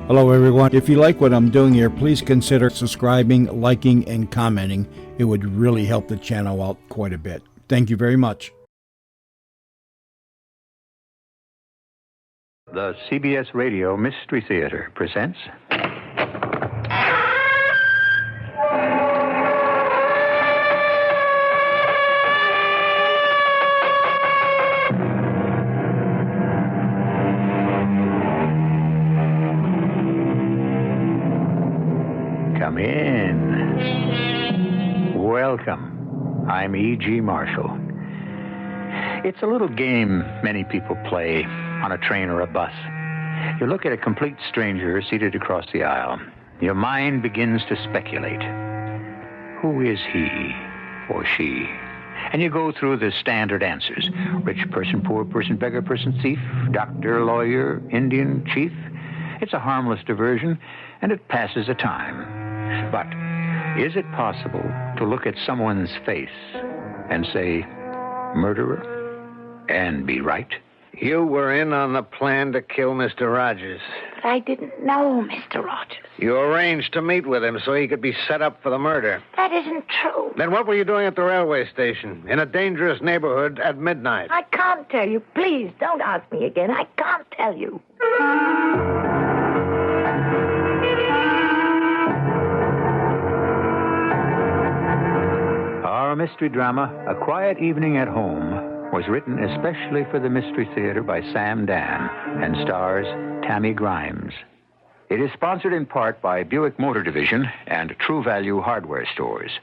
Hello, everyone. If you like what I'm doing here, please consider subscribing, liking, and commenting. It would really help the channel out quite a bit. Thank you very much. The CBS Radio Mystery Theater presents... Come in. Welcome. I'm E.G. Marshall. It's a little game many people play on a train or a bus. You look at a complete stranger seated across the aisle. Your mind begins to speculate. Who is he or she? And you go through the standard answers. Rich person, poor person, beggar person, thief, doctor, lawyer, Indian, chief. It's a harmless diversion, and it passes the time. But is it possible to look at someone's face and say, murderer, and be right? You were in on the plan to kill Mr. Rogers. I didn't know Mr. Rogers. You arranged to meet with him so he could be set up for the murder. That isn't true. Then what were you doing at the railway station, in a dangerous neighborhood at midnight? I can't tell you. Please, don't ask me again. I can't tell you. Our mystery drama, A Quiet Evening at Home, was written especially for the Mystery Theater by Sam Dan and stars Tammy Grimes. It is sponsored in part by Buick Motor Division and True Value Hardware Stores.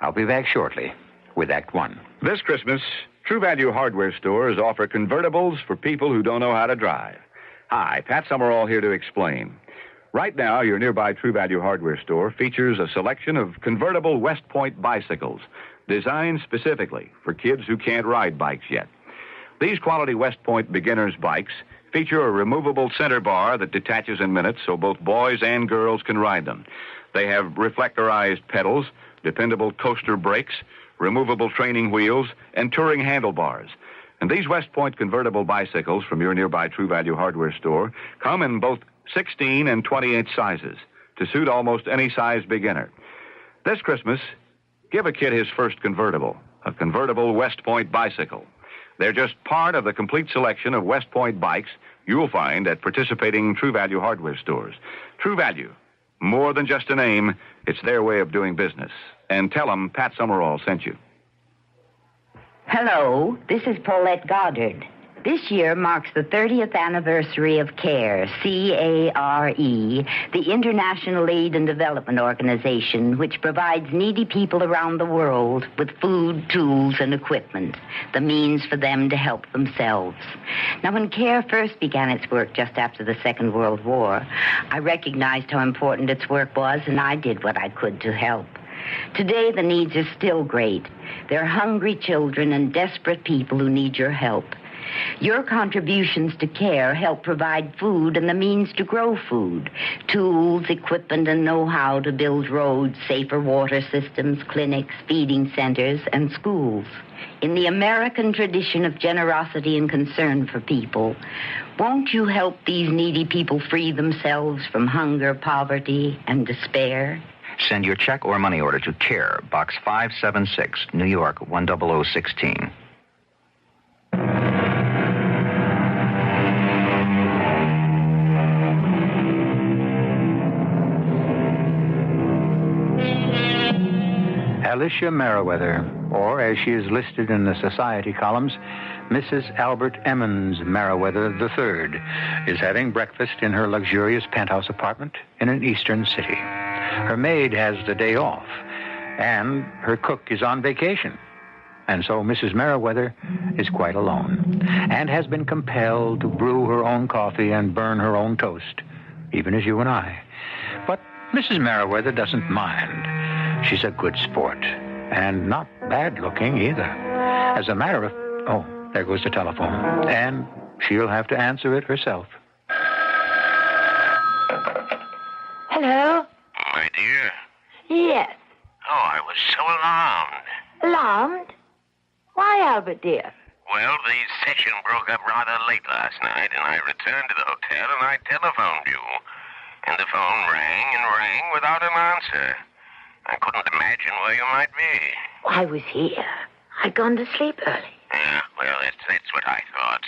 I'll be back shortly with Act One. This Christmas, True Value Hardware Stores offer convertibles for people who don't know how to drive. Hi, Pat Summerall here to explain. Right now, your nearby True Value Hardware Store features a selection of convertible West Point bicycles designed specifically for kids who can't ride bikes yet. These quality West Point beginners bikes feature a removable center bar that detaches in minutes so both boys and girls can ride them. They have reflectorized pedals, dependable coaster brakes, removable training wheels, and touring handlebars. And these West Point convertible bicycles from your nearby True Value Hardware Store come in both 16 and 28 sizes to suit almost any size beginner. This Christmas, give a kid his first convertible, a convertible West Point bicycle. They're just part of the complete selection of West Point bikes you'll find at participating True Value Hardware Stores. True Value, more than just a name, it's their way of doing business. And tell them Pat Summerall sent you. Hello, this is Paulette Goddard. This year marks the 30th anniversary of CARE, C-A-R-E, the International Aid and Development Organization, which provides needy people around the world with food, tools, and equipment, the means for them to help themselves. Now, when CARE first began its work just after the Second World War, I recognized how important its work was, and I did what I could to help. Today, the needs are still great. There are hungry children and desperate people who need your help. Your contributions to CARE help provide food and the means to grow food, tools, equipment, and know-how to build roads, safer water systems, clinics, feeding centers, and schools. In the American tradition of generosity and concern for people, won't you help these needy people free themselves from hunger, poverty, and despair? Send your check or money order to CARE, Box 576, New York 10016. Alicia Merriweather, or as she is listed in the society columns, Mrs. Albert Emmons Merriweather III, is having breakfast in her luxurious penthouse apartment in an eastern city. Her maid has the day off, and her cook is on vacation. And so Mrs. Merriweather is quite alone and has been compelled to brew her own coffee and burn her own toast, even as you and I. But Mrs. Merriweather doesn't mind. She's a good sport, and not bad-looking either. As a matter of... Oh, there goes the telephone. And she'll have to answer it herself. Hello? My dear? Yes. Oh, I was so alarmed. Alarmed? Why, Albert, dear? Well, the session broke up rather late last night, and I returned to the hotel and I telephoned you. And the phone rang and rang without an answer. I couldn't imagine where you might be. I was here. I'd gone to sleep early. Yeah, well, that's what I thought.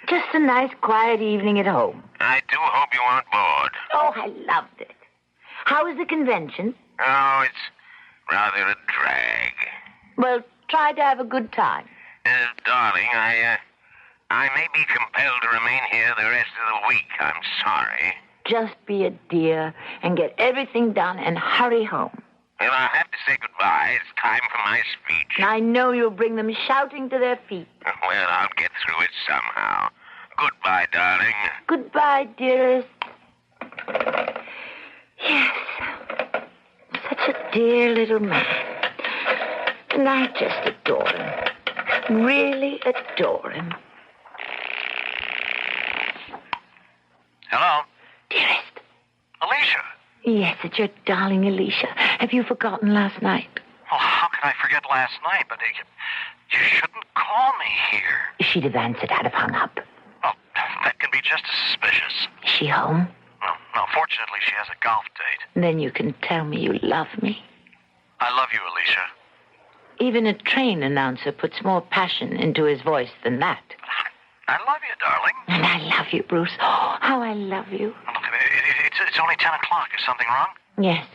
Just a nice, quiet evening at home. I do hope you aren't bored. Oh, I loved it. How was the convention? Oh, it's rather a drag. Well, try to have a good time. Darling, I may be compelled to remain here the rest of the week. I'm sorry. Just be a dear and get everything done and hurry home. Well, I have to say goodbye. It's time for my speech. I know you'll bring them shouting to their feet. Well, I'll get through it somehow. Goodbye, darling. Goodbye, dearest. Yes. Such a dear little man. And I just adore him. Really adore him. Hello? Dearest. Alicia. Yes, it's your darling Alicia. Have you forgotten last night? Well, how could I forget last night? But you shouldn't call me here. She'd have answered. I'd have hung up. Well, that can be just as suspicious. Is she home? No, fortunately, she has a golf date. Then you can tell me you love me. I love you, Alicia. Even a train announcer puts more passion into his voice than that. I love you, darling. And I love you, Bruce. Oh, how I love you. Look, it's only 10 o'clock. Is something wrong? Yes.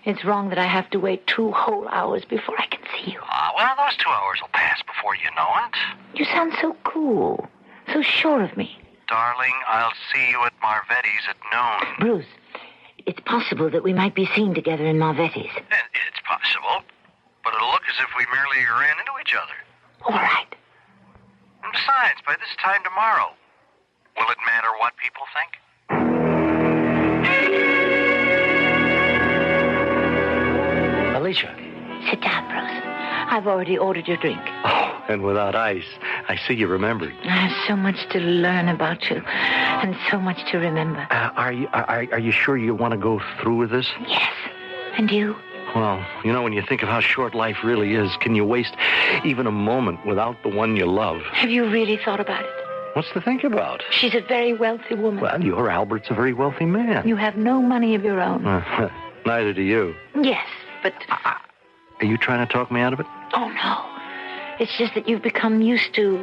It's wrong that I have to wait 2 whole hours before I can see you. Well, those 2 hours will pass before you know it. You sound so cool. So sure of me. Darling, I'll see you at Marvetti's at noon. Bruce, it's possible that we might be seen together in Marvetti's. It's possible. But it'll look as if we merely ran into each other. All right. And besides, by this time tomorrow, will it matter what people think? Alicia. Sit down, Bruce. I've already ordered your drink. Oh, and without ice. I see you remembered. I have so much to learn about you, and so much to remember. Are you sure you want to go through with this? Yes. And you? Well, when you think of how short life really is, can you waste even a moment without the one you love? Have you really thought about it? What's to think about? She's a very wealthy woman. Well, your Albert's a very wealthy man. You have no money of your own. Neither do you. Yes, but... Are you trying to talk me out of it? Oh, no. It's just that you've become used to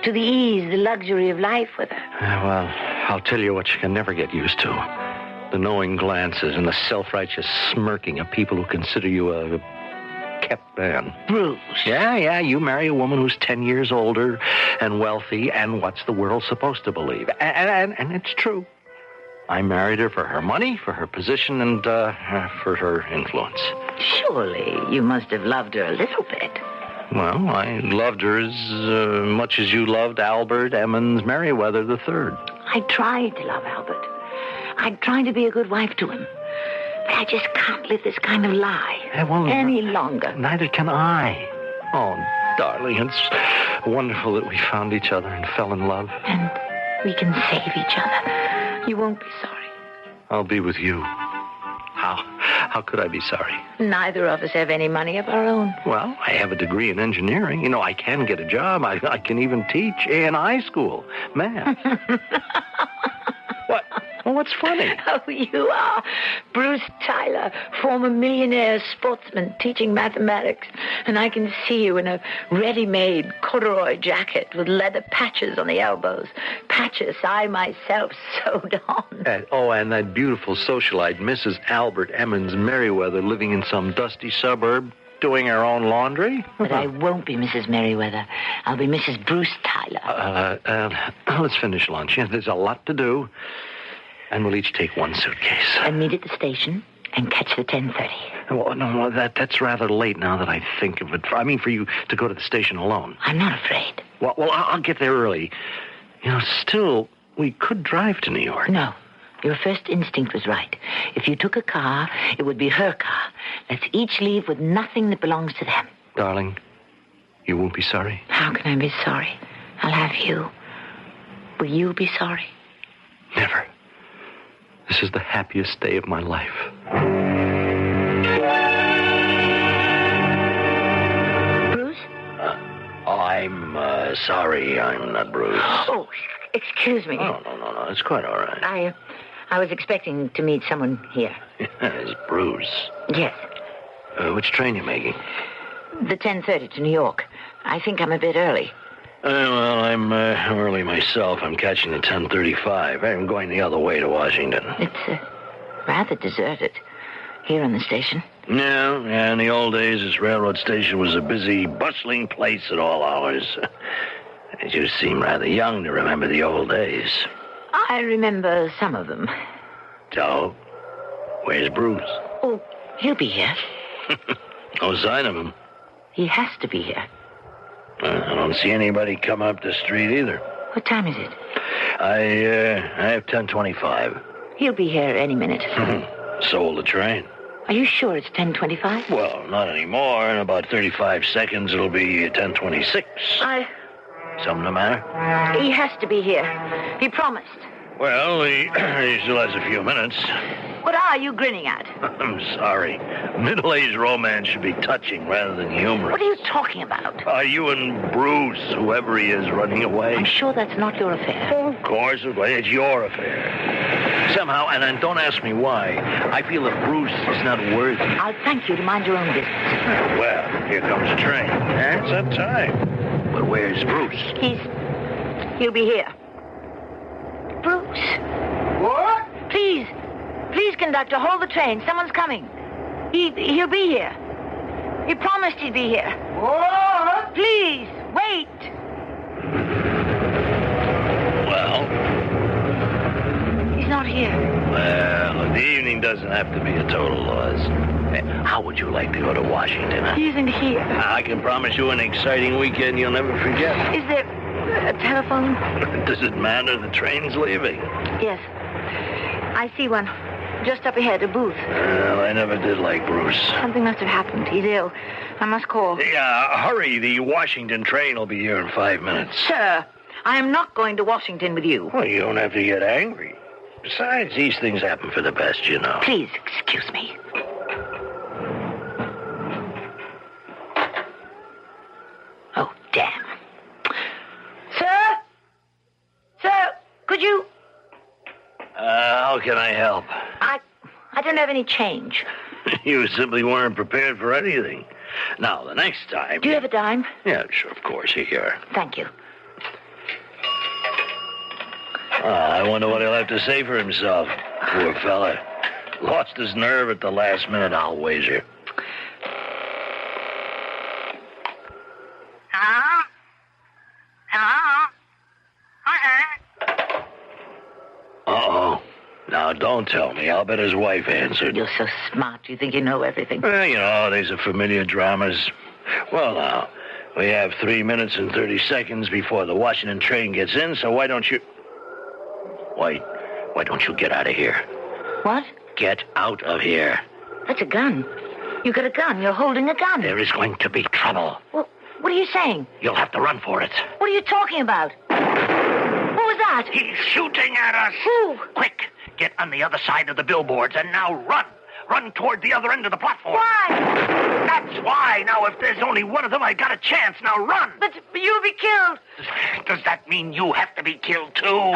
the ease, the luxury of life with her. Well, I'll tell you what you can never get used to. The knowing glances and the self-righteous smirking of people who consider you a kept man. Bruce. Yeah, you marry a woman who's 10 years older and wealthy, and what's the world supposed to believe? And it's true. I married her for her money, for her position, and for her influence. Surely you must have loved her a little bit. Well, I loved her as much as you loved Albert Emmons Merriweather III. I tried to love Albert. I tried to be a good wife to him. But I just can't live this kind of lie any longer. Neither can I. Oh, darling, it's wonderful that we found each other and fell in love. And we can save each other. You won't be sorry. I'll be with you. How could I be sorry? Neither of us have any money of our own. Well, I have a degree in engineering. I can get a job. I can even teach in high school. Math. What? Well, what's funny? Oh, you are Bruce Tyler, former millionaire sportsman teaching mathematics. And I can see you in a ready-made corduroy jacket with leather patches on the elbows. Patches I myself sewed on. And that beautiful socialite, Mrs. Albert Emmons Merriweather, living in some dusty suburb, doing her own laundry? But I won't be Mrs. Merriweather. I'll be Mrs. Bruce Tyler. Let's finish lunch. There's a lot to do. And we'll each take one suitcase. And meet at the station and catch the 10:30. Well, no, that's rather late now that I think of it. I mean, for you to go to the station alone. I'm not afraid. Well, I'll get there early. Still, we could drive to New York. No. Your first instinct was right. If you took a car, it would be her car. Let's each leave with nothing that belongs to them. Darling, you won't be sorry? How can I be sorry? I'll have you. Will you be sorry? Never. This is the happiest day of my life. Bruce? I'm sorry I'm not Bruce. Oh, excuse me. Oh, no. It's quite all right. I was expecting to meet someone here. It's Bruce. Yes. Which train you making? The 10:30 to New York. I think I'm a bit early. Well, I'm early myself. I'm catching the 10:35. I'm going the other way to Washington. It's rather deserted here on the station. Yeah, in the old days, this railroad station was a busy, bustling place at all hours. You seem rather young to remember the old days. I remember some of them. So, where's Bruce? Oh, he'll be here. No sign of him. He has to be here. I don't see anybody coming up the street either. What time is it? I have 10:25. He'll be here any minute. So will the train. Are you sure it's 10:25? Well, not anymore. In about 35 seconds, it'll be 10:26. Something the matter? He has to be here. He promised. Well, he still has a few minutes. What are you grinning at? I'm sorry. Middle-aged romance should be touching rather than humorous. What are you talking about? Are you and Bruce, whoever he is, running away? I'm sure that's not your affair. Of course, it's your affair. Somehow, and then don't ask me why, I feel that Bruce is not worthy. I'll thank you to mind your own business. Well, here comes the train. It's that time. But where's Bruce? He'll be here. Bruce. What? Please, conductor, hold the train. Someone's coming. He'll be here. He promised he'd be here. What? Please, wait. Well? He's not here. Well, the evening doesn't have to be a total loss. How would you like to go to Washington? Huh? He isn't here. I can promise you an exciting weekend you'll never forget. Is there a telephone? Does it matter? The train's leaving. Yes. I see one. Just up ahead, a booth. Well, I never did like Bruce. Something must have happened. He's ill. I must call. Yeah, hurry. The Washington train will be here in 5 minutes. Sir, I am not going to Washington with you. Well, you don't have to get angry. Besides, these things happen for the best, you know. Please, excuse me. Oh, damn. Sir? Sir, could you... How can I help? I don't have any change. You simply weren't prepared for anything. Now, the next time... Do you have a dime? Yeah, sure, of course. Here you are. Thank you. I wonder what he'll have to say for himself. Poor fella. Lost his nerve at the last minute, I'll wager. Hello? Hello? Who's there? Uh-oh. Now, don't tell me. I'll bet his wife answered. You're so smart. You think you know everything. Well, you know, these are familiar dramas. Well, now, we have 3 minutes and 30 seconds before the Washington train gets in, so why don't you... Why don't you get out of here? What? Get out of here. That's a gun. You got a gun. You're holding a gun. There is going to be trouble. Well, what are you saying? You'll have to run for it. What are you talking about? What was that? He's shooting at us. Who? Quick, get on the other side of the billboards and now run. Run toward the other end of the platform. Why? That's why. Now, if there's only one of them, I got a chance. Now run. But you'll be killed. Does that mean you have to be killed, too?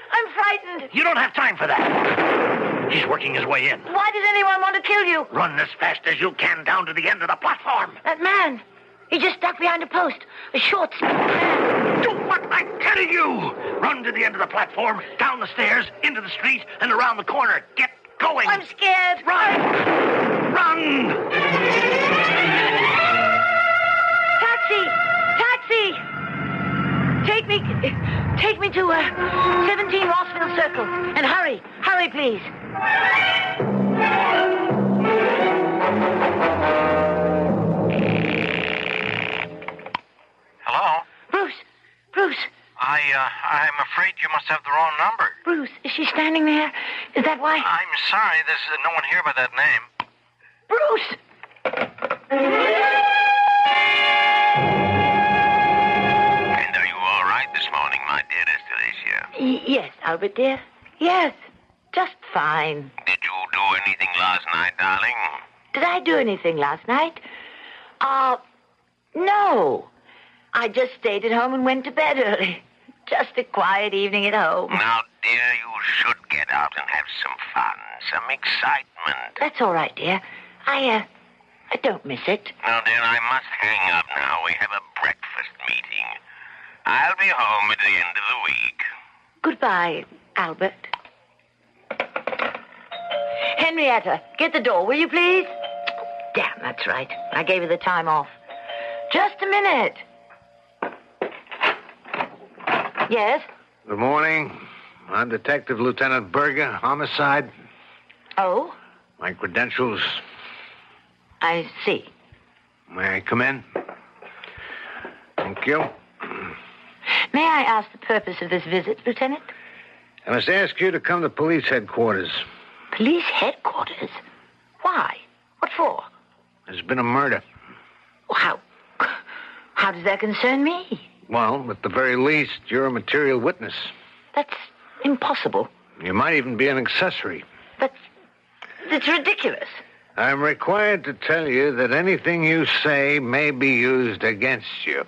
I'm frightened. You don't have time for that. He's working his way in. Why does anyone want to kill you? Run as fast as you can down to the end of the platform. That man. He just stuck behind a post. A short, small man. Do what I'm telling you. Run to the end of the platform, down the stairs, into the street, and around the corner. Get going. I'm scared. Run. Run. Taxi. Take me to 17 Rossville Circle. And hurry. Hurry, please. Hello? Bruce. I'm afraid you must have the wrong number. Bruce, is she standing there? Is that why? I'm sorry, there's no one here by that name. Bruce! And are you all right this morning, my dear Esther? Yes, Albert, dear. Yes, just fine. Did you do anything last night, darling? Did I do anything last night? No. I just stayed at home and went to bed early. Just a quiet evening at home. Now, dear, you should get get out and have some fun, some excitement. That's all right, dear. I don't miss it. Now, dear, I must hang up now. We have a breakfast meeting. I'll be home at the end of the week. Goodbye, Albert. Henrietta, get the door, will you please? Damn, that's right. I gave her the time off. Just a minute. Yes? Good morning. I'm Detective Lieutenant Berger, homicide. Oh? My credentials. I see. May I come in? Thank you. May I ask the purpose of this visit, Lieutenant? I must ask you to come to police headquarters. Police headquarters? Why? What for? There's been a murder. How does that concern me? Well, at the very least, you're a material witness. That's impossible. You might even be an accessory. That's ridiculous. I'm required to tell you that anything you say may be used against you.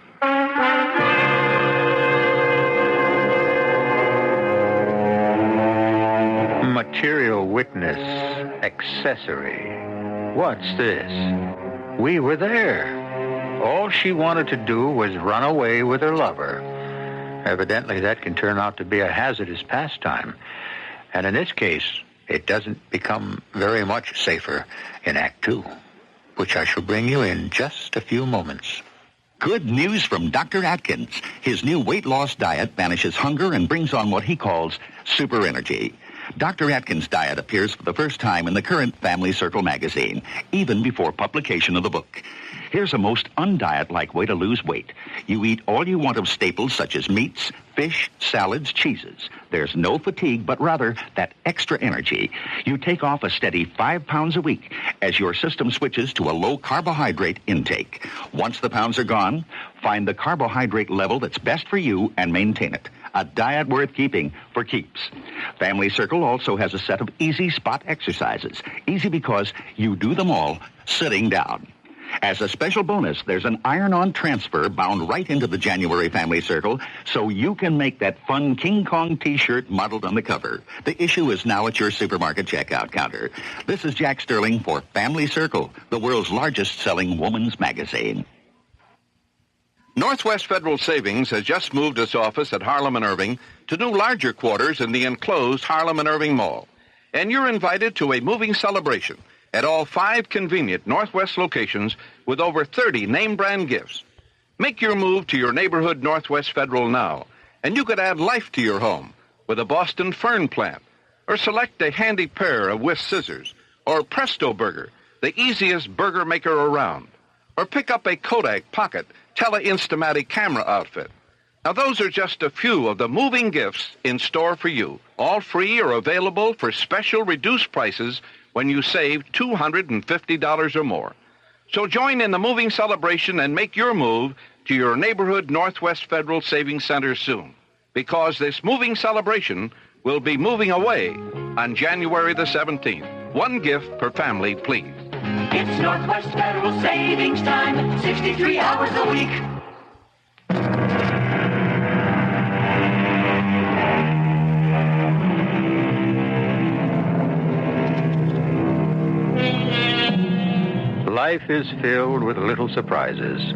Material witness, accessory. What's this? We were there. All she wanted to do was run away with her lover. Evidently, that can turn out to be a hazardous pastime. And in this case, it doesn't become very much safer in Act 2, which I shall bring you in just a few moments. Good news from Dr. Atkins. His new weight loss diet banishes hunger and brings on what he calls super energy. Dr. Atkins' diet appears for the first time in the current Family Circle magazine, even before publication of the book. Here's a most undiet-like way to lose weight. You eat all you want of staples such as meats, fish, salads, cheeses. There's no fatigue, but rather that extra energy. You take off a steady 5 pounds a week as your system switches to a low-carbohydrate intake. Once the pounds are gone, find the carbohydrate level that's best for you and maintain it. A diet worth keeping for keeps. Family Circle also has a set of easy spot exercises. Easy because you do them all sitting down. As a special bonus, there's an iron-on transfer bound right into the January Family Circle, so you can make that fun King Kong T-shirt modeled on the cover. The issue is now at your supermarket checkout counter. This is Jack Sterling for Family Circle, the world's largest-selling woman's magazine. Northwest Federal Savings has just moved its office at Harlem and Irving to new larger quarters in the enclosed Harlem and Irving Mall. And you're invited to a moving celebration at all 5 convenient Northwest locations with over 30 name-brand gifts. Make your move to your neighborhood Northwest Federal now, and you could add life to your home with a Boston Fern plant, or select a handy pair of Whisk scissors, or Presto Burger, the easiest burger maker around, or pick up a Kodak Pocket Tele-Instamatic camera outfit. Now, those are just a few of the moving gifts in store for you, all free or available for special reduced prices when you save $250 or more. So join in the moving celebration and make your move to your neighborhood Northwest Federal Savings Center soon, because this moving celebration will be moving away on January the 17th. One gift per family, please. It's Northwest Federal Savings Time, 63 hours a week. Life is filled with little surprises.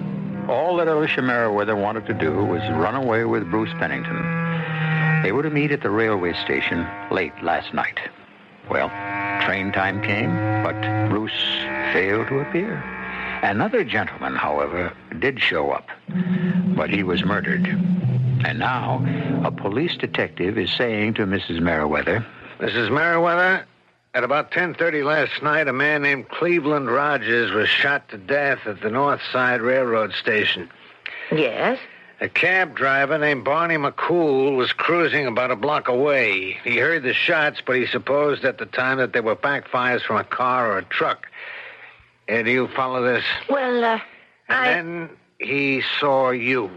All that Alicia Merriweather wanted to do was run away with Bruce Pennington. They were to meet at the railway station late last night. Well, train time came, but Bruce failed to appear. Another gentleman, however, did show up, but he was murdered. And now, a police detective is saying to Mrs. Merriweather, Mrs. Merriweather, at about 10:30 last night, a man named Cleveland Rogers was shot to death at the North Side Railroad Station. Yes? A cab driver named Barney McCool was cruising about a block away. He heard the shots, but he supposed at the time that they were backfires from a car or a truck. Do you follow this? Well, Then he saw you.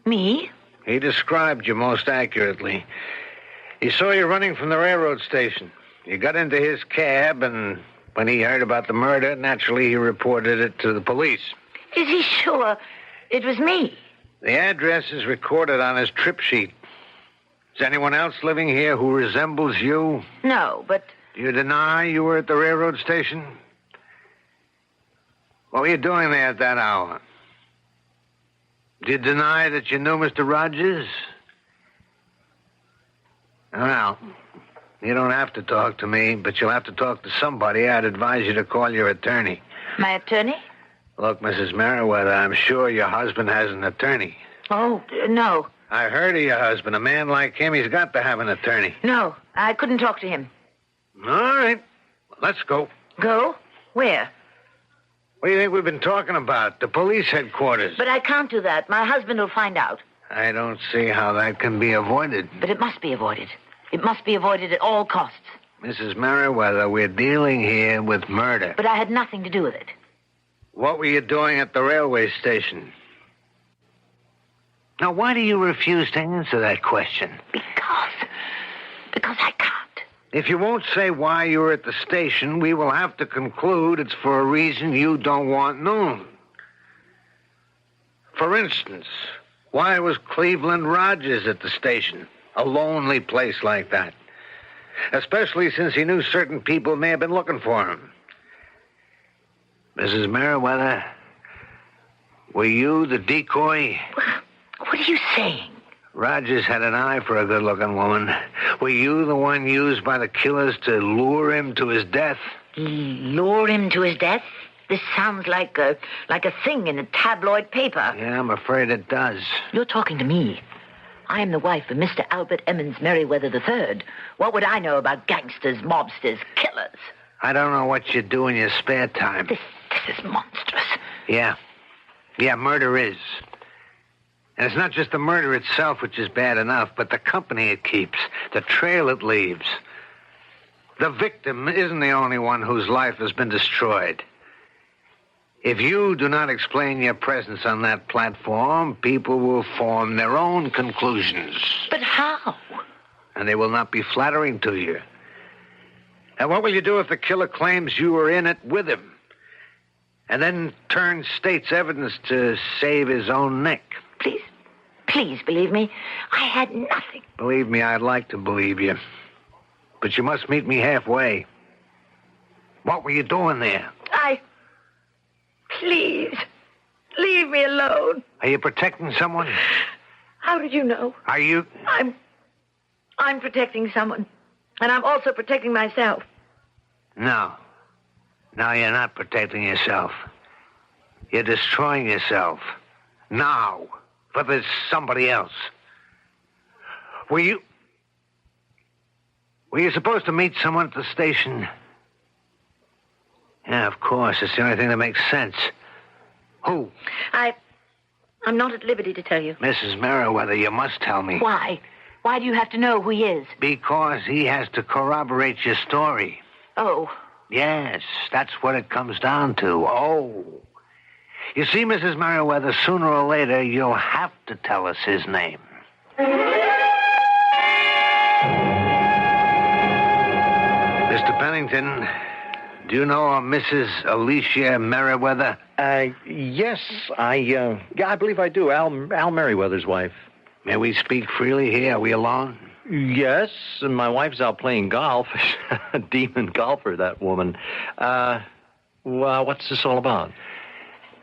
Me? He described you most accurately. He saw you running from the railroad station. You got into his cab, and when he heard about the murder, naturally he reported it to the police. Is he sure it was me? The address is recorded on his trip sheet. Is anyone else living here who resembles you? No, but... Do you deny you were at the railroad station? What were you doing there at that hour? Do you deny that you knew Mr. Rogers? Well, you don't have to talk to me, but you'll have to talk to somebody. I'd advise you to call your attorney. My attorney? Look, Mrs. Merriweather, I'm sure your husband has an attorney. Oh, no. I heard of your husband. A man like him, he's got to have an attorney. No, I couldn't talk to him. All right. Let's go. Go? Where? What do you think we've been talking about? The police headquarters. But I can't do that. My husband will find out. I don't see how that can be avoided. But it must be avoided. It must be avoided at all costs. Mrs. Merriweather, we're dealing here with murder. But I had nothing to do with it. What were you doing at the railway station? Now, why do you refuse to answer that question? Because I can't. If you won't say why you were at the station, we will have to conclude it's for a reason you don't want known. For instance, why was Cleveland Rogers at the station? A lonely place like that. Especially since he knew certain people may have been looking for him. Mrs. Merriweather, were you the decoy? What are you saying? Rogers had an eye for a good-looking woman. Were you the one used by the killers to lure him to his death? Lure him to his death? This sounds like a thing in a tabloid paper. Yeah, I'm afraid it does. You're talking to me. I am the wife of Mr. Albert Emmons Merriweather III. What would I know about gangsters, mobsters, killers? I don't know what you do in your spare time. This is monstrous. Yeah, murder is. And it's not just the murder itself, which is bad enough, but the company it keeps, the trail it leaves. The victim isn't the only one whose life has been destroyed. If you do not explain your presence on that platform, people will form their own conclusions. But how? And they will not be flattering to you. And what will you do if the killer claims you were in it with him? And then turns state's evidence to save his own neck? Please believe me. I had nothing. Believe me, I'd like to believe you. But you must meet me halfway. What were you doing there? Please, leave me alone. Are you protecting someone? How did you know? Are you? I'm protecting someone. And I'm also protecting myself. No, you're not protecting yourself. You're destroying yourself. Now, for this somebody else. Were you supposed to meet someone at the station? Yeah, of course. It's the only thing that makes sense. Who? I'm not at liberty to tell you. Mrs. Merriweather, you must tell me. Why? Why do you have to know who he is? Because he has to corroborate your story. Oh. Yes, that's what it comes down to. Oh. You see, Mrs. Merriweather, sooner or later, you'll have to tell us his name. Mr. Pennington, do you know a Mrs. Alicia Merriweather? Yes, I believe I do. Al Merriweather's wife. May we speak freely here? Are we alone? Yes, and my wife's out playing golf. A demon golfer, that woman. What's this all about?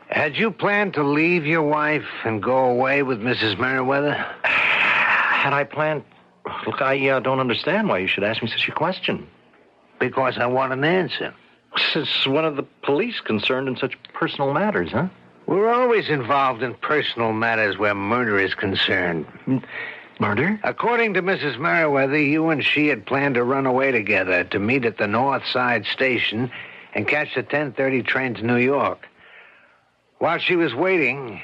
Had you planned to leave your wife and go away with Mrs. Merriweather? Had I planned? Look, I don't understand why you should ask me such a question. Because I want an answer. Since one of the police concerned in such personal matters, huh? We're always involved in personal matters where murder is concerned. Murder? According to Mrs. Merriweather, you and she had planned to run away together to meet at the North Side Station and catch the 10:30 train to New York. While she was waiting,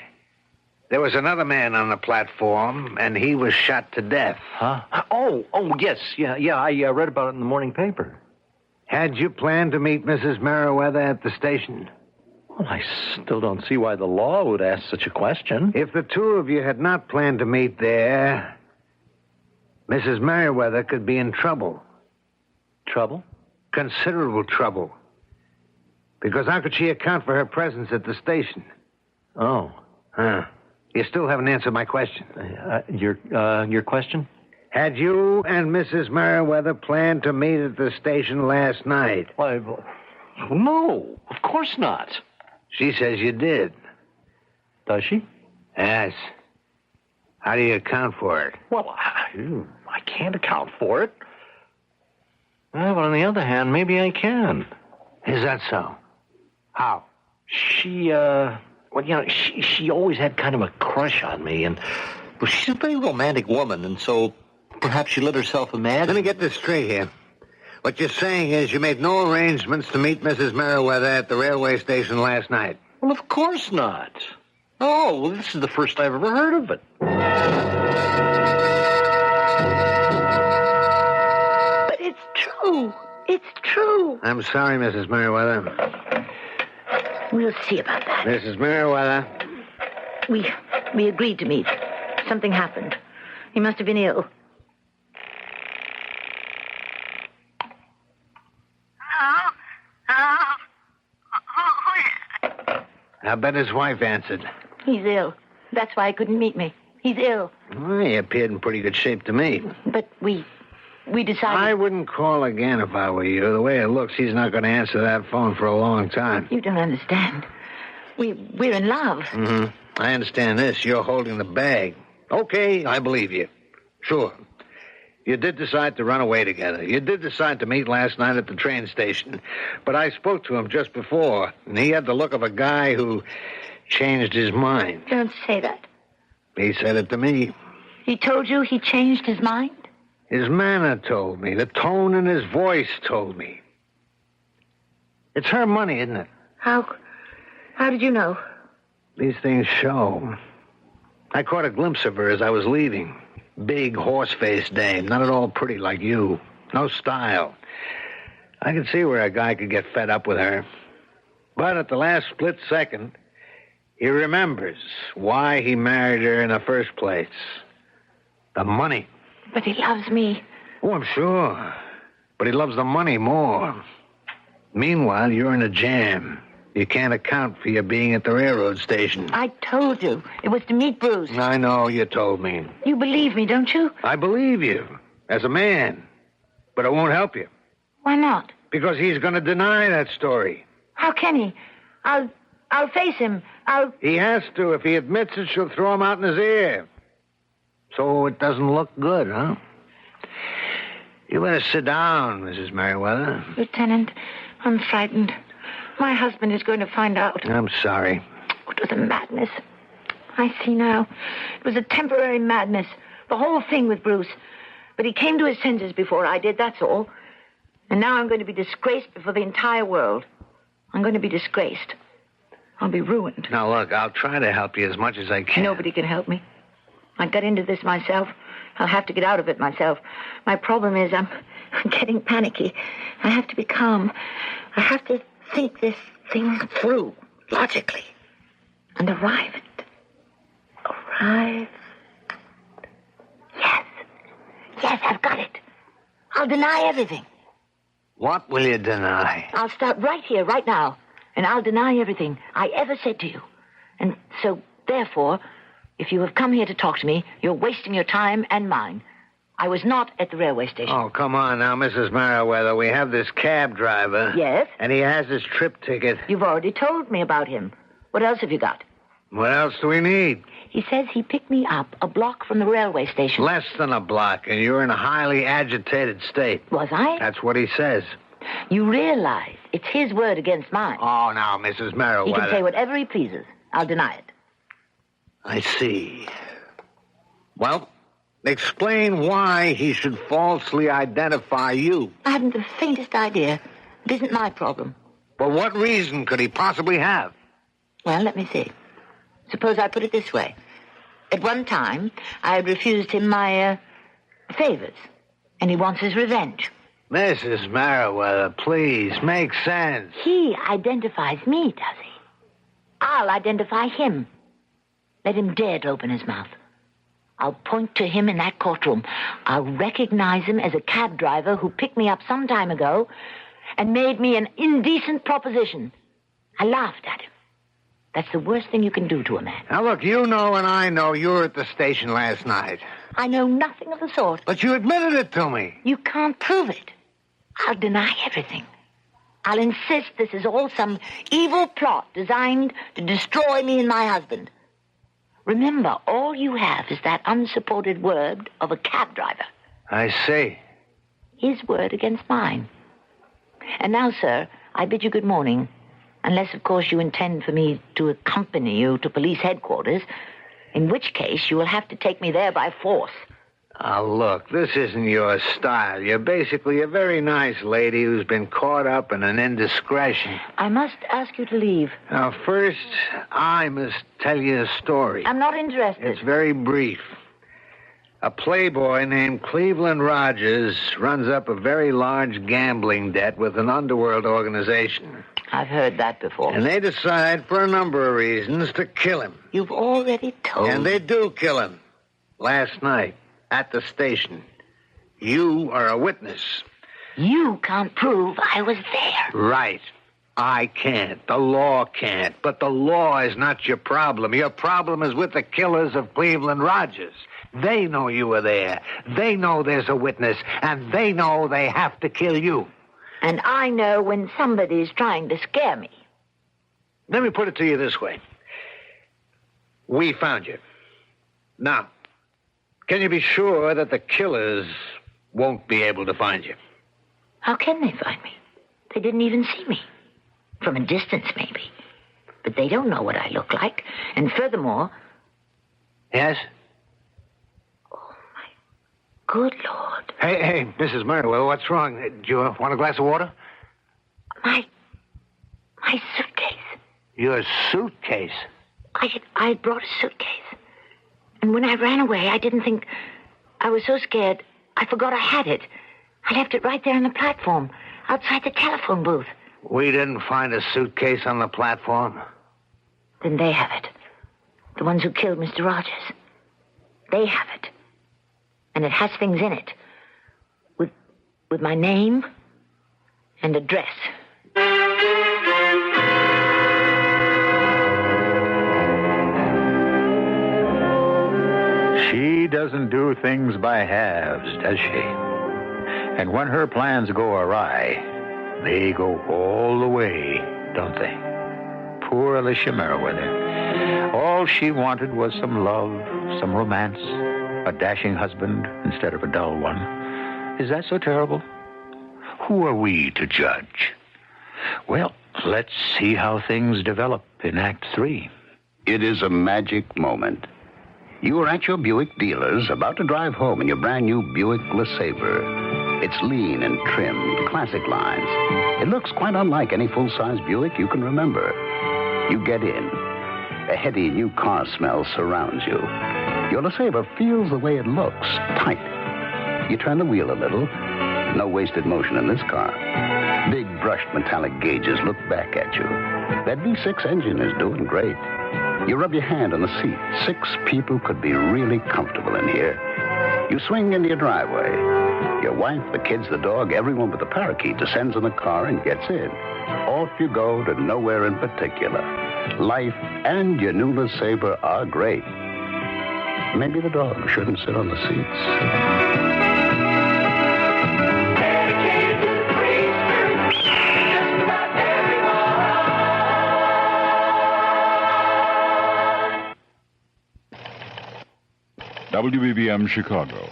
there was another man on the platform, and he was shot to death. Huh? Oh, yes. Yeah, I read about it in the morning paper. Had you planned to meet Mrs. Merriweather at the station? Well, I still don't see why the law would ask such a question. If the two of you had not planned to meet there, Mrs. Merriweather could be in trouble. Trouble? Considerable trouble. Because how could she account for her presence at the station? Oh. Huh. You still haven't answered my question. Your question? Had you and Mrs. Merriweather planned to meet at the station last night? Why, no, of course not. She says you did. Does she? Yes. How do you account for it? Well, I can't account for it. Well, but on the other hand, maybe I can. Is that so? How? She always had kind of a crush on me, and well, she's a very romantic woman, and so perhaps she let herself imagine. Let me get this straight here. What you're saying is you made no arrangements to meet Mrs. Merriweather at the railway station last night. Well, of course not. Oh, well, this is the first I've ever heard of it. But it's true. It's true. I'm sorry, Mrs. Merriweather. We'll see about that. Mrs. Merriweather. We agreed to meet. Something happened. He must have been ill. I bet his wife answered. He's ill. That's why he couldn't meet me. He's ill. Well, he appeared in pretty good shape to me. But we decided... I wouldn't call again if I were you. The way it looks, he's not going to answer that phone for a long time. You don't understand. We're in love. Mm-hmm. I understand this. You're holding the bag. Okay, I believe you. Sure. You did decide to run away together. You did decide to meet last night at the train station. But I spoke to him just before, and he had the look of a guy who changed his mind. Don't say that. He said it to me. He told you he changed his mind? His manner told me. The tone in his voice told me. It's her money, isn't it? How did you know? These things show. I caught a glimpse of her as I was leaving. Big, horse-faced dame, not at all pretty like you. No style. I could see where a guy could get fed up with her. But at the last split second, he remembers why he married her in the first place. The money. But he loves me. Oh, I'm sure. But he loves the money more. Meanwhile, you're in a jam. You can't account for your being at the railroad station. I told you. It was to meet Bruce. I know, you told me. You believe me, don't you? I believe you, as a man. But it won't help you. Why not? Because he's going to deny that story. How can he? I'll face him. He has to. If he admits it, she'll throw him out in his ear. So it doesn't look good, huh? You better sit down, Mrs. Merriweather. Lieutenant, I'm frightened. My husband is going to find out. I'm sorry. It was a madness. I see now. It was a temporary madness. The whole thing with Bruce. But he came to his senses before I did, that's all. And now I'm going to be disgraced before the entire world. I'm going to be disgraced. I'll be ruined. Now, look, I'll try to help you as much as I can. Nobody can help me. I got into this myself. I'll have to get out of it myself. My problem is I'm getting panicky. I have to be calm. I have to think this thing through logically and arrive. Yes, I've got it. I'll deny everything. What will you deny? I'll start right here, right now, and I'll deny everything I ever said to you. And so, therefore, if you have come here to talk to me, you're wasting your time and mine. I was not at the railway station. Oh, come on now, Mrs. Merriweather. We have this cab driver. Yes? And he has his trip ticket. You've already told me about him. What else have you got? What else do we need? He says he picked me up a block from the railway station. Less than a block, and you're in a highly agitated state. Was I? That's what he says. You realize it's his word against mine. Oh, now, Mrs. Merriweather. He can say whatever he pleases. I'll deny it. I see. Well, explain why he should falsely identify you. I haven't the faintest idea. It isn't my problem. But what reason could he possibly have? Well, let me see. Suppose I put it this way. At one time, I had refused him my favors, and he wants his revenge. Mrs. Merriweather, please, make sense. He identifies me, does he? I'll identify him. Let him dare to open his mouth. I'll point to him in that courtroom. I'll recognize him as a cab driver who picked me up some time ago and made me an indecent proposition. I laughed at him. That's the worst thing you can do to a man. Now, look, you know and I know you were at the station last night. I know nothing of the sort. But you admitted it to me. You can't prove it. I'll deny everything. I'll insist this is all some evil plot designed to destroy me and my husband. Remember, all you have is that unsupported word of a cab driver. I see. His word against mine. And now, sir, I bid you good morning. Unless, of course, you intend for me to accompany you to police headquarters, in which case you will have to take me there by force. Now, look, this isn't your style. You're basically a very nice lady who's been caught up in an indiscretion. I must ask you to leave. Now, first, I must tell you a story. I'm not interested. It's very brief. A playboy named Cleveland Rogers runs up a very large gambling debt with an underworld organization. I've heard that before. And they decide, for a number of reasons, to kill him. You've already told me. And they do kill him. Last night, at the station. You are a witness. You can't prove I was there. Right. I can't. The law can't. But the law is not your problem. Your problem is with the killers of Cleveland Rogers. They know you were there. They know there's a witness. And they know they have to kill you. And I know when somebody's trying to scare me. Let me put it to you this way. We found you. Now, can you be sure that the killers won't be able to find you? How can they find me? They didn't even see me. From a distance, maybe. But they don't know what I look like. And furthermore... Yes? Oh, my good Lord. Hey, Mrs. Merriwell, what's wrong? Do you want a glass of water? My suitcase. Your suitcase? I brought a suitcase. And when I ran away, I didn't think... I was so scared, I forgot I had it. I left it right there on the platform, outside the telephone booth. We didn't find a suitcase on the platform? Then they have it. The ones who killed Mr. Rogers. They have it. And it has things in it. With my name and address. She doesn't do things by halves, does she? And when her plans go awry, they go all the way, don't they? Poor Alicia Merriweather. All she wanted was some love, some romance, a dashing husband instead of a dull one. Is that so terrible? Who are we to judge? Well, let's see how things develop in Act 3. It is a magic moment. You are at your Buick dealer's, about to drive home in your brand new Buick LeSabre. It's lean and trimmed, classic lines. It looks quite unlike any full-size Buick you can remember. You get in. A heady new car smell surrounds you. Your LeSabre feels the way it looks, tight. You turn the wheel a little. No wasted motion in this car. Big brushed metallic gauges look back at you. That V6 engine is doing great. You rub your hand on the seat. 6 people could be really comfortable in here. You swing into your driveway. Your wife, the kids, the dog, everyone but the parakeet descends in the car and gets in. Off you go to nowhere in particular. Life and your new LeSabre are great. Maybe the dog shouldn't sit on the seats. WBBM Chicago.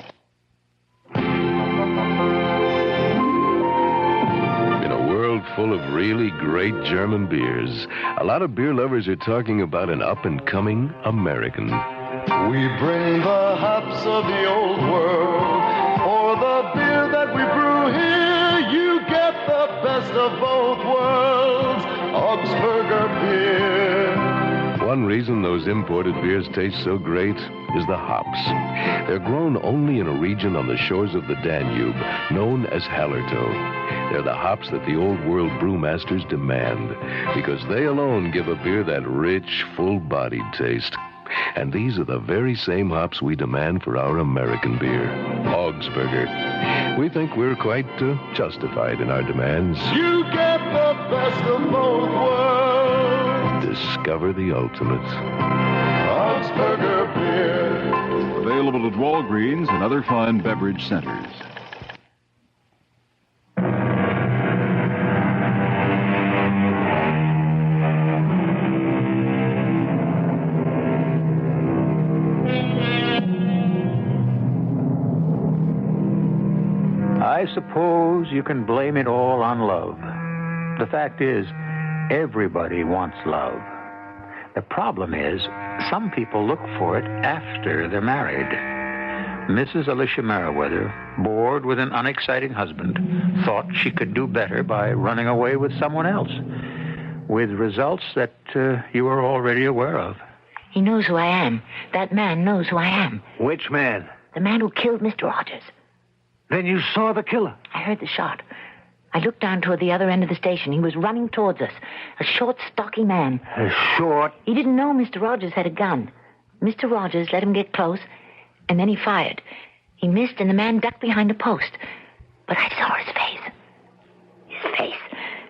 In a world full of really great German beers, a lot of beer lovers are talking about an up-and-coming American. We bring the hops of the old world. For the beer that we brew here, you get the best of both worlds. Augsburger beer. One reason those imported beers taste so great is the hops. They're grown only in a region on the shores of the Danube, known as Hallertau. They're the hops that the old world brewmasters demand, because they alone give a beer that rich, full-bodied taste. And these are the very same hops we demand for our American beer, Augsburger. We think we're quite justified in our demands. You get the best of both worlds. Discover discover the ultimate. Augsburger beer. Available at Walgreens and other fine beverage centers. I suppose you can blame it all on love. The fact is, everybody wants love. The problem is, some people look for it after they're married. Mrs. Alicia Merriweather, bored with an unexciting husband, thought she could do better by running away with someone else, with results that you are already aware of. He knows who I am. That man knows who I am. Which man? The man who killed Mr. Rogers. Then you saw the killer? I heard the shot. I looked down toward the other end of the station. He was running towards us. A short, stocky man. Short? He didn't know Mr. Rogers had a gun. Mr. Rogers let him get close, and then he fired. He missed, and the man ducked behind a post. But I saw his face. His face.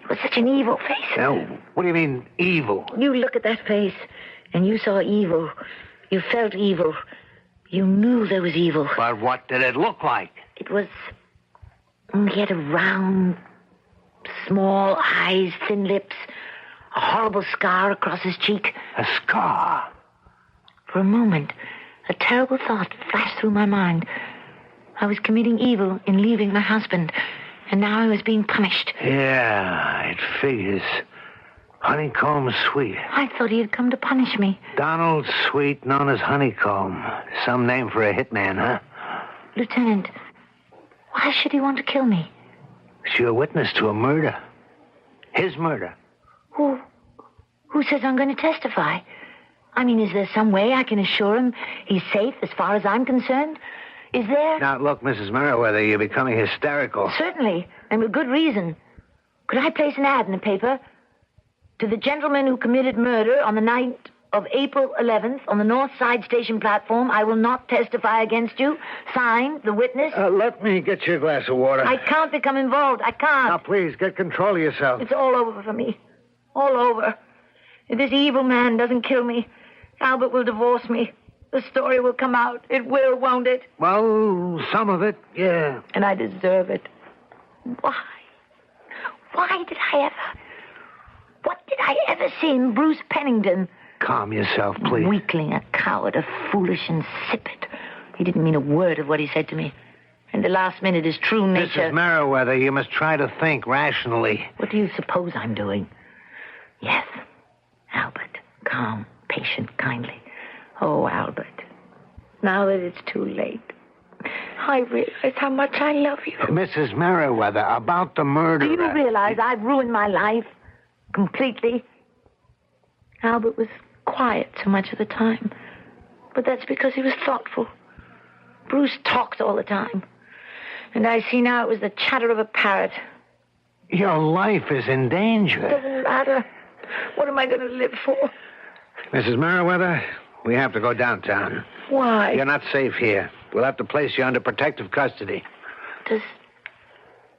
It was such an evil face. Now, what do you mean, evil? You look at that face, and you saw evil. You felt evil. You knew there was evil. But what did it look like? It was... He had a round, small eyes, thin lips, a horrible scar across his cheek. A scar? For a moment, a terrible thought flashed through my mind. I was committing evil in leaving my husband, and now I was being punished. Yeah, it figures. Honeycomb Sweet. I thought he had come to punish me. Donald Sweet, known as Honeycomb. Some name for a hitman, huh? Lieutenant, why should he want to kill me? You're a witness to a murder. His murder. Who says I'm going to testify? I mean, is there some way I can assure him he's safe as far as I'm concerned? Is there? Now, look, Mrs. Merriweather, you're becoming hysterical. Certainly, and with good reason. Could I place an ad in the paper? To the gentleman who committed murder on the night of April 11th on the North Side Station platform, I will not testify against you. Signed, the witness. Let me get you a glass of water. I can't become involved. I can't. Now, please, get control of yourself. It's all over for me. All over. If this evil man doesn't kill me, Albert will divorce me. The story will come out. It will, won't it? Well, some of it, yeah. And I deserve it. Why? Why did I ever... What did I ever see in Bruce Pennington? Calm yourself, please. A weakling, a coward, a foolish insipid. He didn't mean a word of what he said to me. And the last minute, his true nature... Mrs. Merriweather, you must try to think rationally. What do you suppose I'm doing? Yes, Albert. Calm, patient, kindly. Oh, Albert. Now that it's too late, I realize how much I love you. Mrs. Merriweather, about the murder... Do you realize I've ruined my life? Completely. Albert was quiet so much of the time. But that's because he was thoughtful. Bruce talked all the time. And I see now it was the chatter of a parrot. Your life is in danger. It doesn't matter. What am I going to live for? Mrs. Merriweather, we have to go downtown. Why? You're not safe here. We'll have to place you under protective custody. Does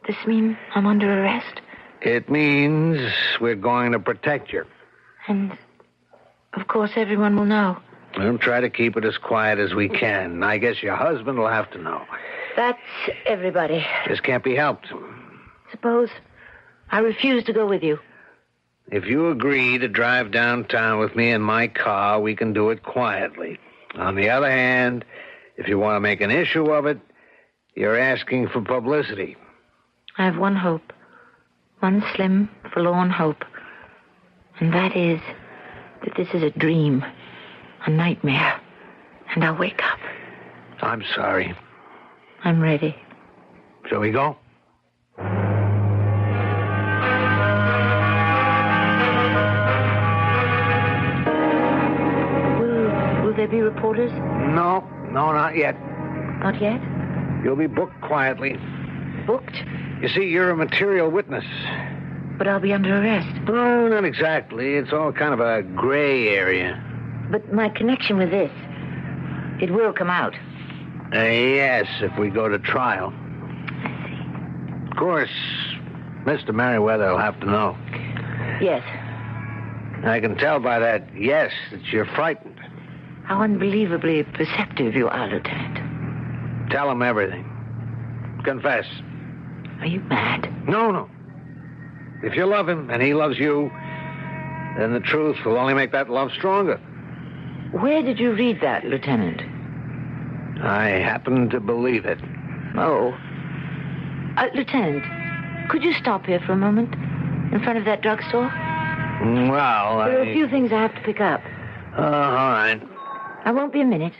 this mean I'm under arrest? It means we're going to protect you. And, of course, everyone will know. We'll try to keep it as quiet as we can. I guess your husband will have to know. That's everybody. This can't be helped. Suppose I refuse to go with you. If you agree to drive downtown with me in my car, we can do it quietly. On the other hand, if you want to make an issue of it, you're asking for publicity. I have one hope. One slim, forlorn hope. And that is that this is a dream, a nightmare, and I'll wake up. I'm sorry. I'm ready. Shall we go? Will there be reporters? No, not yet. Not yet? You'll be booked quietly. Booked? You see, you're a material witness. But I'll be under arrest. No, not exactly. It's all kind of a gray area. But my connection with this, it will come out. Yes, if we go to trial. I see. Of course, Mr. Merriweather will have to know. Yes. I can tell by that yes that you're frightened. How unbelievably perceptive you are, Lieutenant. Tell him everything. Confess. Are you mad? No. If you love him and he loves you, then the truth will only make that love stronger. Where did you read that, Lieutenant? I happen to believe it. Oh. Lieutenant, could you stop here for a moment in front of that drugstore? Well, There are a few things I have to pick up. All right. I won't be a minute.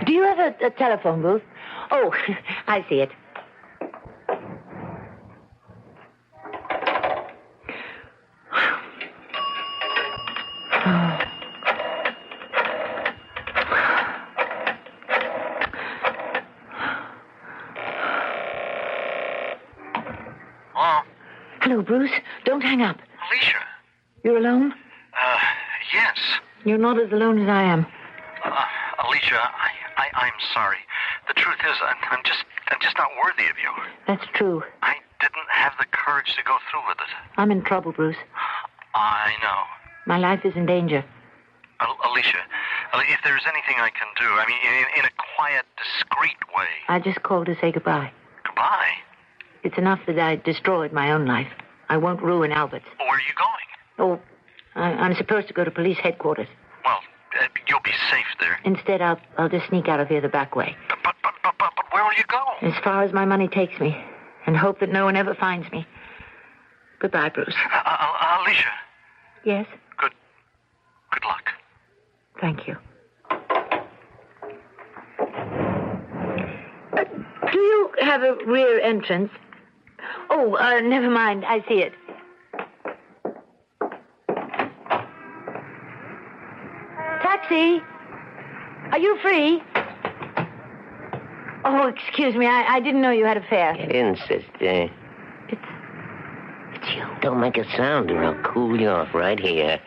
Do you have a telephone booth? Oh, I see it. Hello, Bruce. Don't hang up. Alicia. You're alone? Yes. You're not as alone as I am. Alicia, I'm sorry. The truth is, I'm just not worthy of you. That's true. I didn't have the courage to go through with it. I'm in trouble, Bruce. I know. My life is in danger. Alicia, if there's anything I can do, I mean, in a quiet, discreet way. I just called to say goodbye. Goodbye? It's enough that I destroyed my own life. I won't ruin Albert's. Where are you going? Oh, I'm supposed to go to police headquarters. Well, you'll be safe there. Instead, I'll just sneak out of here the back way. But where will you go? As far as my money takes me, and hope that no one ever finds me. Goodbye, Bruce. Alicia. Yes? Good luck. Thank you. Do you have a rear entrance? Oh, never mind. I see it. Taxi! Are you free? Oh, excuse me. I didn't know you had a fare. Get in, sister. It's you. Don't make a sound or I'll cool you off right here.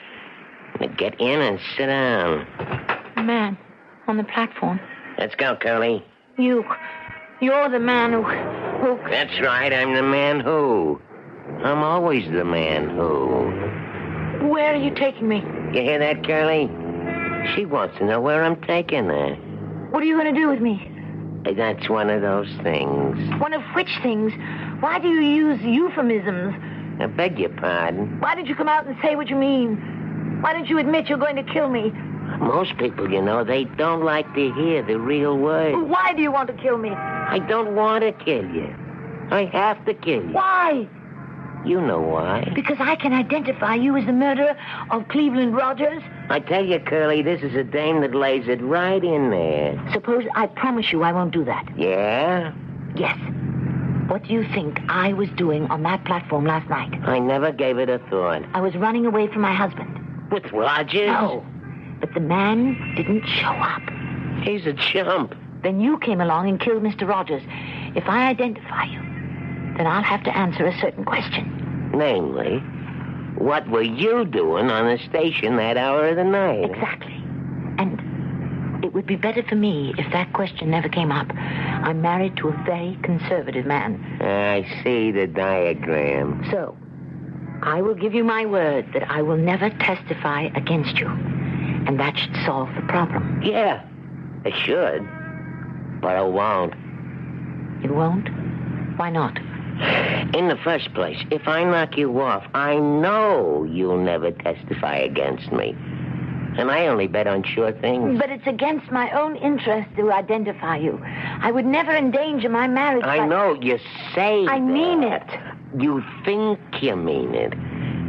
Now get in and sit down. The man on the platform. Let's go, Curly. You're the man who... That's right, I'm the man who. I'm always the man who. Where are you taking me? You hear that, Curly? She wants to know where I'm taking her. What are you going to do with me? That's one of those things. One of which things? Why do you use euphemisms? I beg your pardon. Why did you come out and say what you mean? Why don't you admit you're going to kill me? Most people, they don't like to hear the real words. Why do you want to kill me? I don't want to kill you. I have to kill you. Why? You know why. Because I can identify you as the murderer of Cleveland Rogers. I tell you, Curly, this is a dame that lays it right in there. Suppose I promise you I won't do that. Yeah? Yes. What do you think I was doing on that platform last night? I never gave it a thought. I was running away from my husband. With Rogers? No. But the man didn't show up. He's a chump. Then you came along and killed Mr. Rogers. If I identify you, then I'll have to answer a certain question. Namely, what were you doing on the station that hour of the night? Exactly. And it would be better for me if that question never came up. I'm married to a very conservative man. I see the diagram. So, I will give you my word that I will never testify against you. And that should solve the problem. Yeah, it should. But it won't. It won't? Why not? In the first place, if I knock you off, I know you'll never testify against me. And I only bet on sure things. But it's against my own interest to identify you. I would never endanger my marriage. I know you say I mean it. You think you mean it.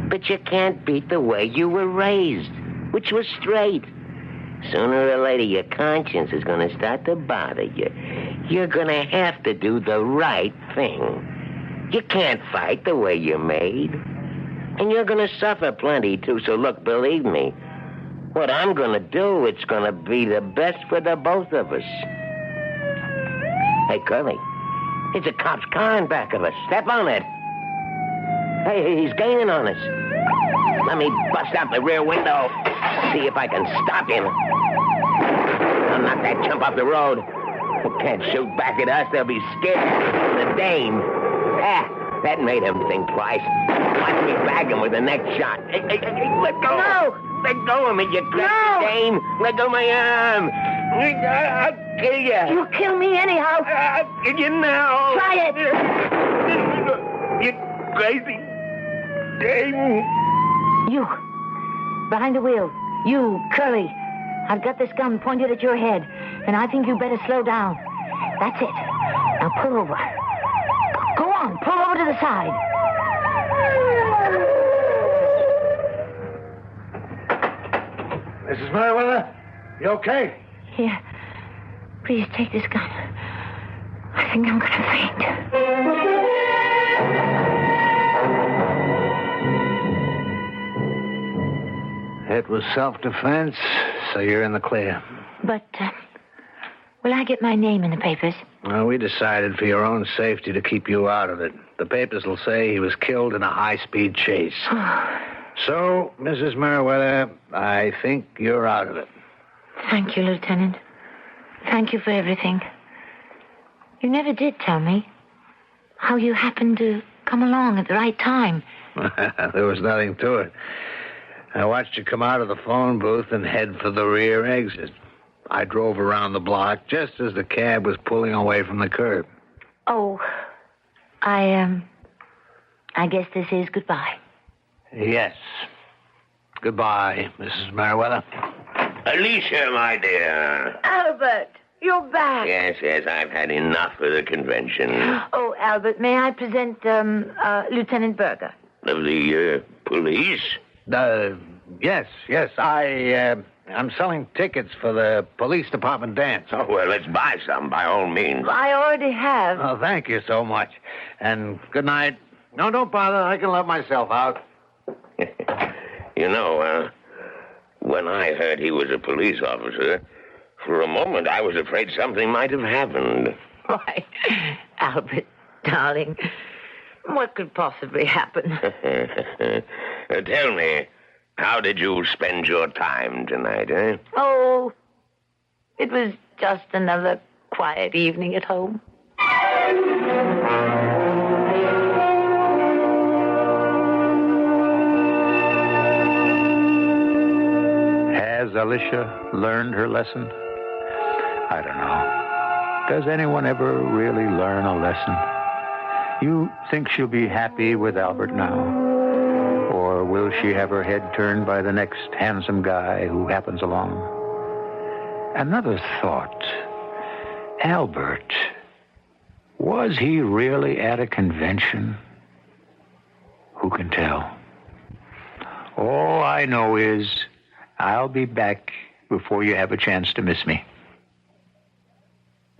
But you can't beat the way you were raised, which was straight. Sooner or later, your conscience is going to start to bother you. You're going to have to do the right thing. You can't fight the way you're made. And you're going to suffer plenty, too. So look, believe me, what I'm going to do, it's going to be the best for the both of us. Hey, Curly, there's a cop's car in back of us. Step on it. Hey, he's gaining on us. Let me bust out the rear window. See if I can stop him. I'll knock that chump off the road. They can't shoot back at us. They'll be scared. The dame. That made him think twice. Watch me bag him with the next shot. Hey, let go. No. Let go of me, you crazy dame. Let go of my arm. I'll kill you. You'll kill me anyhow. I'll kill you now. Try it. You crazy dame. You. Behind the wheel. You, Curly. I've got this gun pointed at your head, and I think you better slow down. That's it. Now pull over. Go on, pull over to the side. Mrs. Merriweather, you okay? Here. Please take this gun. I think I'm going to faint. It was self-defense, so you're in the clear. But, will I get my name in the papers? Well, we decided for your own safety to keep you out of it. The papers will say he was killed in a high-speed chase. So, Mrs. Merriweather, I think you're out of it. Thank you, Lieutenant. Thank you for everything. You never did tell me how you happened to come along at the right time. There was nothing to it. I watched you come out of the phone booth and head for the rear exit. I drove around the block just as the cab was pulling away from the curb. Oh, I guess this is goodbye. Yes. Goodbye, Mrs. Merriweather. Alicia, my dear. Albert, you're back. Yes, I've had enough of the convention. Oh, Albert, may I present Lieutenant Berger? Of the police? Yes. I'm selling tickets for the police department dance. Oh, well, let's buy some, by all means. I already have. Oh, thank you so much. And good night. No, don't bother. I can let myself out. You know, when I heard he was a police officer, for a moment I was afraid something might have happened. Why, Albert, darling, what could possibly happen? Tell me, how did you spend your time tonight, eh? Oh, it was just another quiet evening at home. Has Alicia learned her lesson? I don't know. Does anyone ever really learn a lesson? You think she'll be happy with Albert now? Or will she have her head turned by the next handsome guy who happens along? Another thought. Albert, was he really at a convention? Who can tell? All I know is I'll be back before you have a chance to miss me.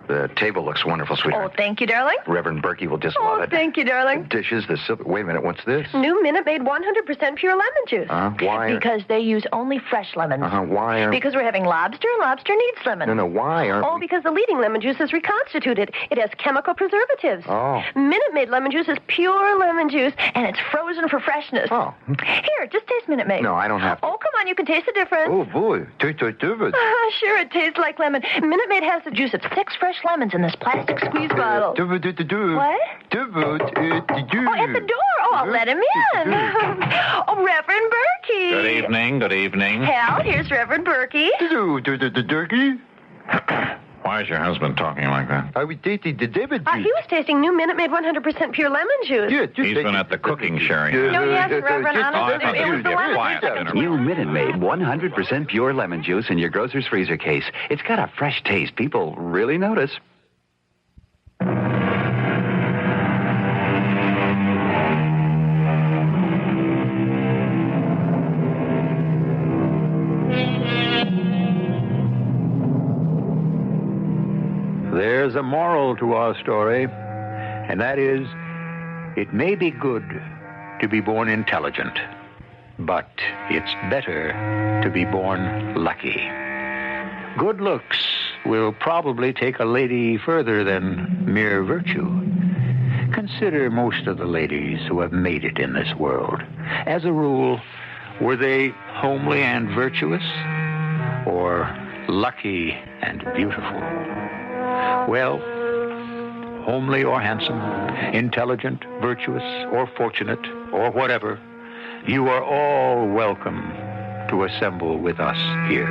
The table looks wonderful, sweetheart. Oh, thank you, darling. Reverend Berkey will just love it. Thank you, darling. Dishes, the silver... Wait a minute, what's this? New Minute Maid 100% pure lemon juice. Why? Because they use only fresh lemons. Why are... Because we're having lobster, and lobster needs lemon. No, why are... Oh, because the leading lemon juice is reconstituted. It has chemical preservatives. Oh. Minute Maid lemon juice is pure lemon juice, and it's frozen for freshness. Oh. Here, just taste Minute Maid. No, I don't have to. Oh, come on, you can taste the difference. Oh, boy. Taste different. Sure, it tastes like lemon. Minute Maid has the juice of 6 fresh lemons in this plastic squeeze bottle. What? Oh, at the door. Oh, I'll let him in. Oh, Reverend Berkey. Good evening, good evening. Hal, here's Reverend Berkey. Why is your husband talking like that? I was tasting the David He was tasting new Minute Maid 100% pure lemon juice. He's been at the cooking sharing. No, yes, Reverend, honestly, it was the lemon juice. New Minute Maid 100% pure lemon juice in your grocer's freezer case. It's got a fresh taste people really notice. There's a moral to our story, and that is, it may be good to be born intelligent, but it's better to be born lucky. Good looks will probably take a lady further than mere virtue. Consider most of the ladies who have made it in this world. As a rule, were they homely and virtuous, or lucky and beautiful? Well, homely or handsome, intelligent, virtuous, or fortunate, or whatever, you are all welcome to assemble with us here.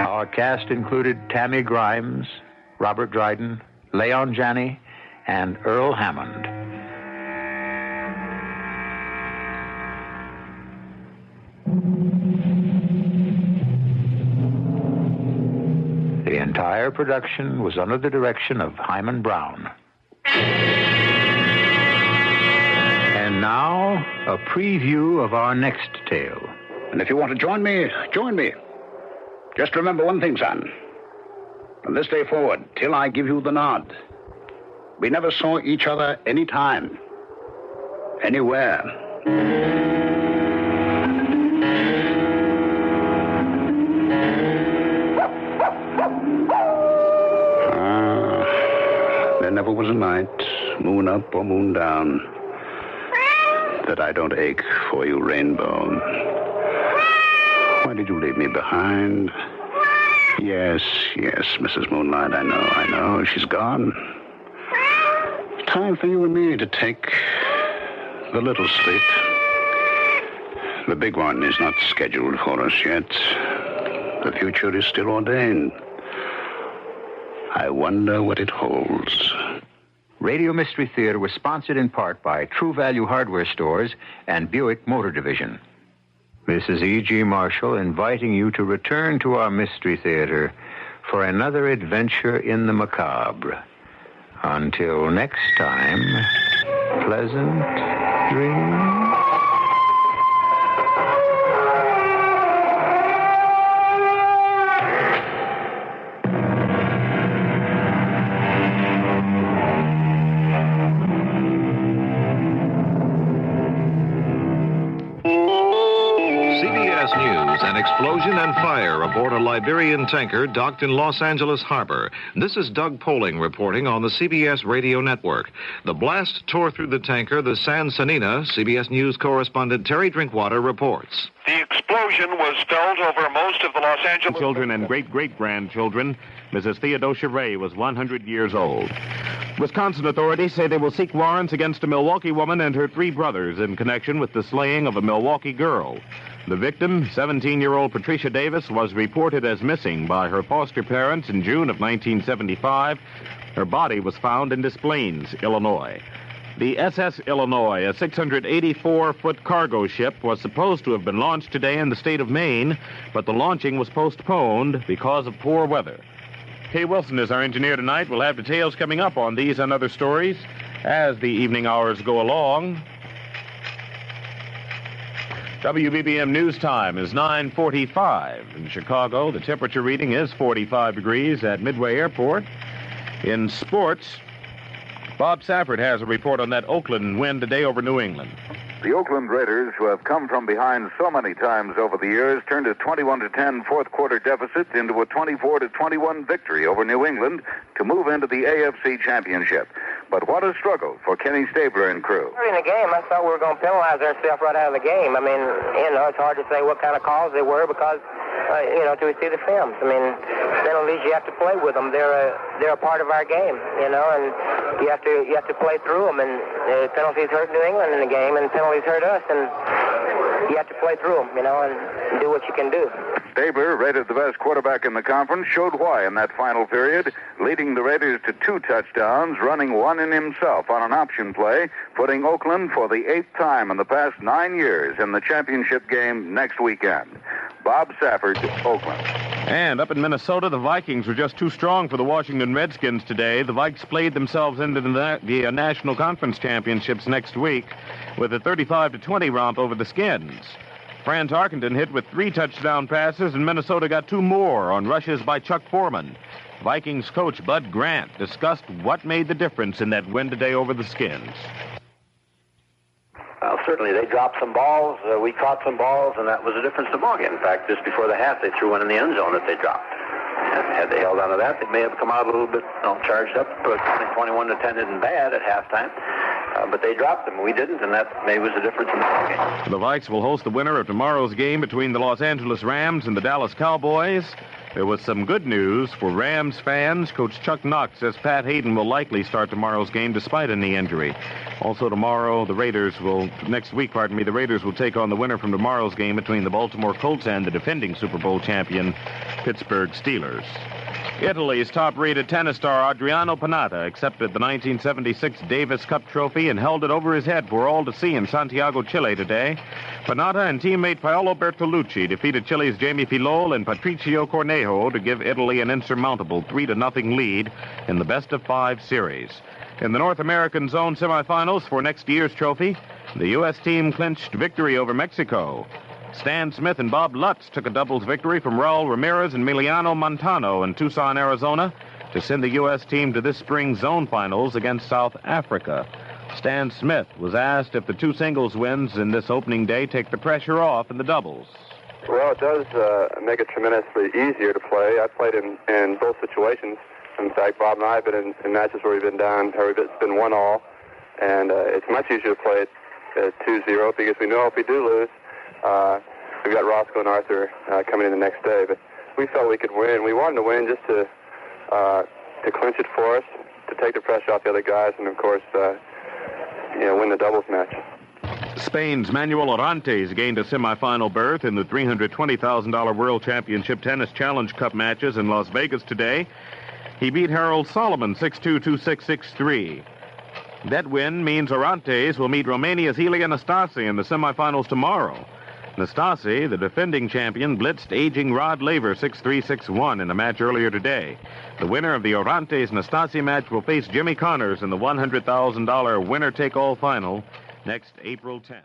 Our cast included Tammy Grimes, Robert Dryden, Leon Janney, and Earl Hammond. The entire production was under the direction of Hyman Brown. And now, a preview of our next tale. And if you want to join me, join me. Just remember one thing, son. From this day forward, till I give you the nod, we never saw each other any time, anywhere. There never was a night, moon up or moon down, that I don't ache for you, Rainbow. Why did you leave me behind? Yes, Mrs. Moonlight, I know. She's gone. Time for you and me to take the little sleep. The big one is not scheduled for us yet. The future is still ordained. I wonder what it holds. Radio Mystery Theater was sponsored in part by True Value Hardware Stores and Buick Motor Division. This is E.G. Marshall inviting you to return to our Mystery Theater for another adventure in the macabre. Until next time, pleasant dreams. CBS News, an explosion and fire aboard a Liberian tanker docked in Los Angeles Harbor. This is Doug Poling reporting on the CBS radio network. The blast tore through the tanker, the San Sanina. CBS News correspondent Terry Drinkwater reports. The explosion was felt over most of the Los Angeles... Children and great-great-grandchildren. Mrs. Theodosia Ray was 100 years old. Wisconsin authorities say they will seek warrants against a Milwaukee woman and her 3 brothers in connection with the slaying of a Milwaukee girl. The victim, 17-year-old Patricia Davis, was reported as missing by her foster parents in June of 1975. Her body was found in Des Plaines, Illinois. The SS Illinois, a 684-foot cargo ship, was supposed to have been launched today in the state of Maine, but the launching was postponed because of poor weather. Kay Wilson is our engineer tonight. We'll have details coming up on these and other stories as the evening hours go along. WBBM News Time is 9:45. In Chicago, the temperature reading is 45 degrees at Midway Airport. In sports, Bob Safford has a report on that Oakland win today over New England. The Oakland Raiders, who have come from behind so many times over the years, turned a 21-10 fourth-quarter deficit into a 24-21 victory over New England to move into the AFC Championship. But what a struggle for Kenny Stabler and crew. In the game, I thought we were going to penalize ourselves right out of the game. I mean, it's hard to say what kind of calls they were because, till we see the films. I mean, penalties, you have to play with them. They're a part of our game, and you have to play through them. And penalties hurt New England in the game, and penalties hurt us, and you have to play through them, and do what you can do. Stabler, rated the best quarterback in the conference, showed why in that final period, leading the Raiders to 2 touchdowns, running one in himself on an option play, putting Oakland for the 8th time in the past 9 years in the championship game next weekend. Bob Safford, Oakland. And up in Minnesota, the Vikings were just too strong for the Washington Redskins today. The Vikes played themselves into the National Conference Championships next week with a 35-20 romp over the Skins. Franz Arkenden hit with 3 touchdown passes, and Minnesota got 2 more on rushes by Chuck Foreman. Vikings coach Bud Grant discussed what made the difference in that win today over the Skins. Well, certainly they dropped some balls. We caught some balls, and that was the difference in the ballgame. In fact, just before the half, they threw one in the end zone that they dropped. And had they held on to that, they may have come out a little bit charged up. 21-10 isn't bad at halftime. But they dropped them. We didn't, and that maybe was the difference in the ballgame. The Vikes will host the winner of tomorrow's game between the Los Angeles Rams and the Dallas Cowboys. There was some good news for Rams fans. Coach Chuck Knox says Pat Hayden will likely start tomorrow's game despite a knee injury. Also tomorrow, the Raiders will take on the winner from tomorrow's game between the Baltimore Colts and the defending Super Bowl champion, Pittsburgh Steelers. Italy's top-rated tennis star Adriano Panatta accepted the 1976 Davis Cup trophy and held it over his head for all to see in Santiago, Chile today. Panatta and teammate Paolo Bertolucci defeated Chile's Jamie Filol and Patricio Cornejo to give Italy an insurmountable 3-0 lead in the best-of-5 series. In the North American Zone semifinals for next year's trophy, the U.S. team clinched victory over Mexico. Stan Smith and Bob Lutz took a doubles victory from Raul Ramirez and Emiliano Montano in Tucson, Arizona, to send the U.S. team to this spring's zone finals against South Africa. Stan Smith was asked if the two singles wins in this opening day take the pressure off in the doubles. Well, it does make it tremendously easier to play. I've played in both situations. In fact, Bob and I have been in matches where we've been down, or it's been 1-1, and it's much easier to play at 2-0 because we know if we do lose, we've got Roscoe and Arthur coming in the next day. But we felt we could win. We wanted to win just to clinch it for us, to take the pressure off the other guys, and of course, win the doubles match. Spain's Manuel Orantes gained a semifinal berth in the $320,000 World Championship Tennis Challenge Cup matches in Las Vegas today. He beat Harold Solomon 6-2, 2-6, 6-3. That win means Orantes will meet Romania's Ilie Nastase in the semifinals tomorrow. Nastase, the defending champion, blitzed aging Rod Laver 6-3, 6-1 in a match earlier today. The winner of the Orantes-Nastase match will face Jimmy Connors in the $100,000 winner-take-all final next April 10th.